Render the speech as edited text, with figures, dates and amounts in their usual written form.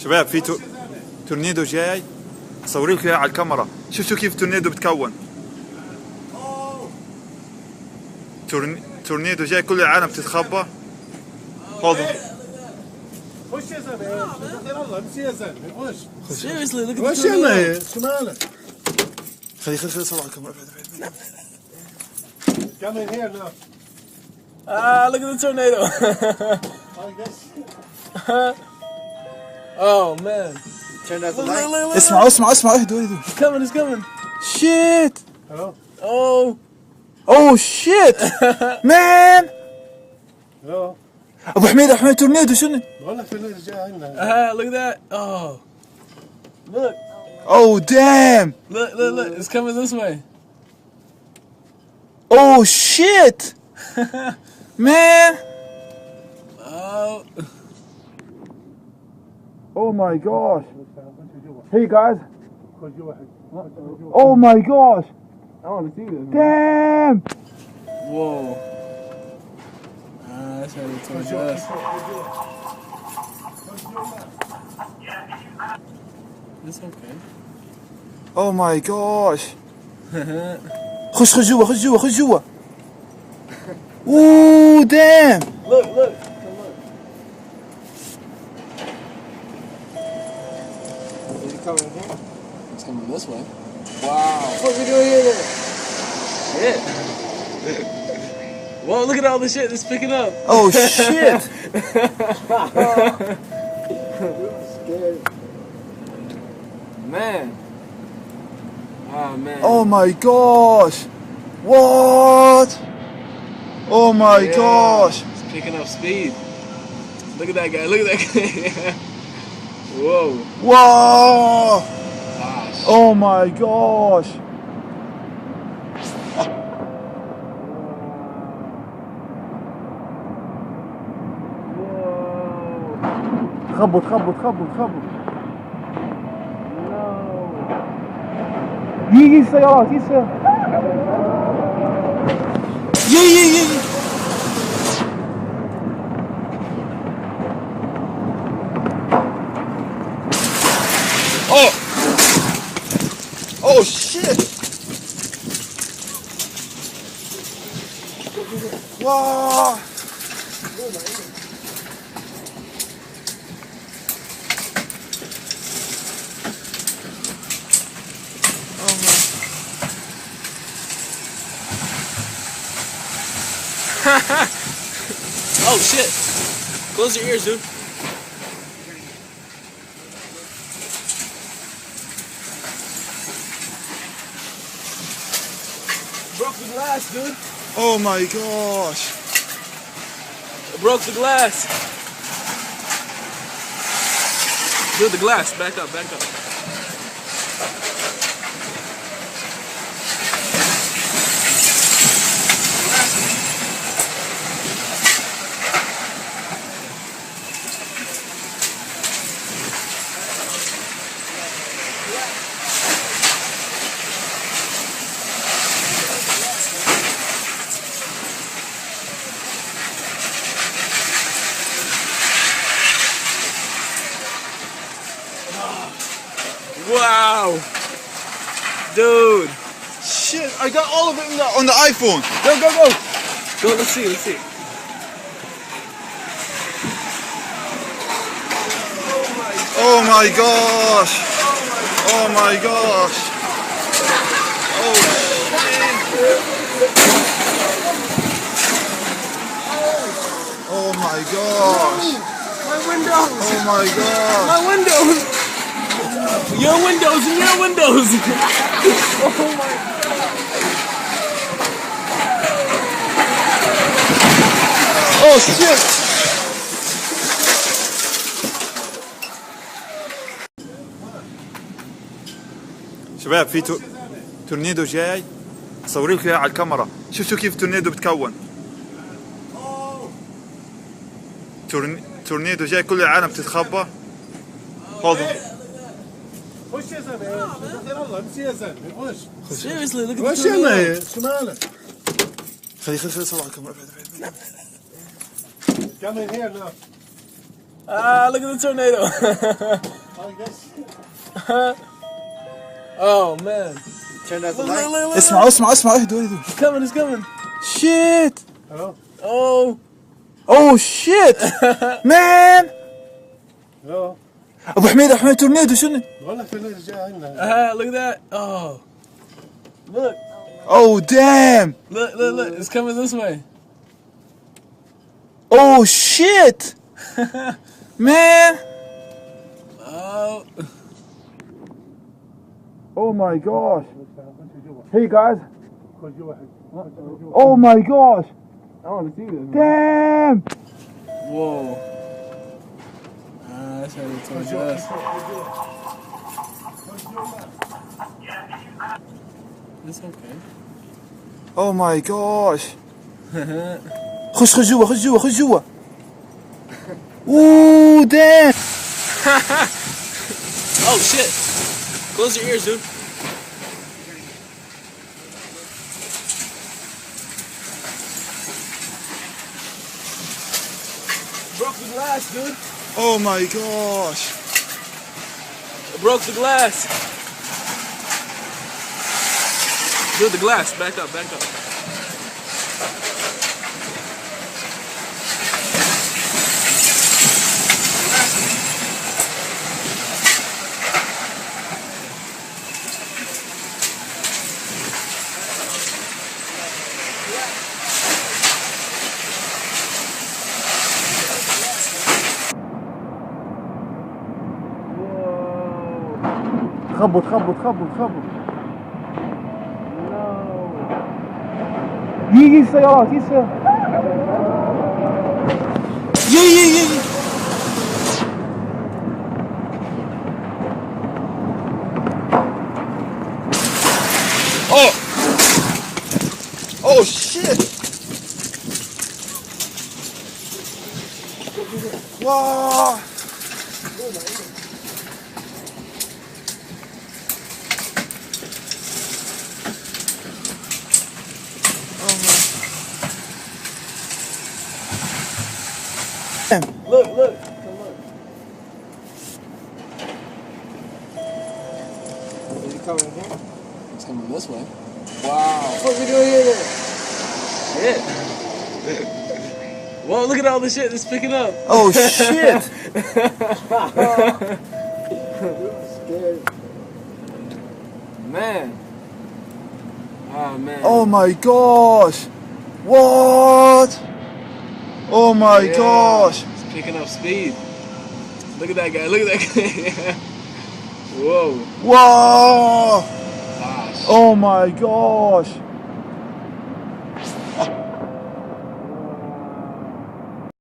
شباب في تورنيدو جاي، اصور لكم اياه على الكاميرا. شفتوا كيف التورنيدو بتكون؟ تورنيدو جاي، كل العالم بتتخبى. خذوا. خش يا زلمه، خير الله امشي يا زلمه، خش. Seriously, look at خش يلا، شو مالك؟ خلي صور على الكاميرا. Come in here now. Ah, look at the tornado. Like this. Oh man. Turn out the Look, light. look, look, look. اسمعوا اهدوا. It's coming, it's coming. Shit. Hello. Oh shit. Man. Hello. ابو حميد تورنيدو شنو؟ بقول لك التورنيدو جاي عندنا. Look at that. Oh. Look. Oh damn. Look. It's coming this way. Oh shit. Man. Oh my gosh. Hey guys. Oh my gosh. I want to see this. Damn. Whoa. That's how they told us. It's okay. Oh my gosh. خش جوا. Ooh, damn. Look. Is it coming here? It's coming this way. Wow. What are we doing here? Yeah. Whoa, look at all the shit that's picking up. Oh shit. Man. Oh man. Oh my gosh. What? Oh my gosh. It's picking up speed. Look at that guy. Whoa. Whoa. Gosh. Oh my gosh. خبط. يجي السيارات يي. Oh shit. Wow. Oh shit. Close your ears, dude. Broke the glass, dude. Oh my gosh. It broke the glass. Dude, the glass. Back up. Wow. Dude. Shit, I got all of it on the iPhone. Go. Go, let's see. Oh my gosh. Oh my gosh. Oh shit. Oh my gosh. My windows. Oh my gosh. My windows. Your windows and your windows. Oh my God. Oh shit. شباب في تورنيدو جاي، اصور لكم اياه على الكاميرا. شفتوا كيف التورنيدو بتكون؟ تورنيدو جاي، كل العالم بتتخبى. خذوا. خش يا زلمه، خير الله امشي يا زلمه، خش. Seriously, look at the خش tornado. يلا، شو مالك؟ خلي صور على الكاميرا. Come in here now. Ah, look at the tornado. Like this. Oh man. Turn out Look, look, look, look. اسمعوا اسمعوا اسمعوا اهدوا اهدوا. It's coming, it's coming. Shit. Hello? Oh. Oh shit. Man. Hello? ابو حميد تورنيدو شنو؟ بقول لك الناس جاي عندنا. Look at that. Oh. Look. Oh damn. Look. It's coming this way. Oh shit. Man. Oh. Oh my gosh. Hey guys. Oh my gosh. I want to see this. Damn. Whoa. That's how they told us. It's okay. Oh my gosh. خش جوا خش جوا خش جوا. Ooh damn. Oh shit. Close your ears, dude. Broke the glass, dude. Oh my gosh. It broke the glass. Dude, the glass. Back up, back up. خبط يجي السيارات يجي Oh shit. Wow. Look. Is it coming here? It's coming this way. Wow. What are we doing here? Yeah. Whoa, look at all the shit that's picking up. Oh shit. Man. Oh man. Oh my gosh. What? Oh my gosh. It's picking up speed. Look at that guy. Look at that guy. Whoa. Whoa. Gosh. Oh my gosh.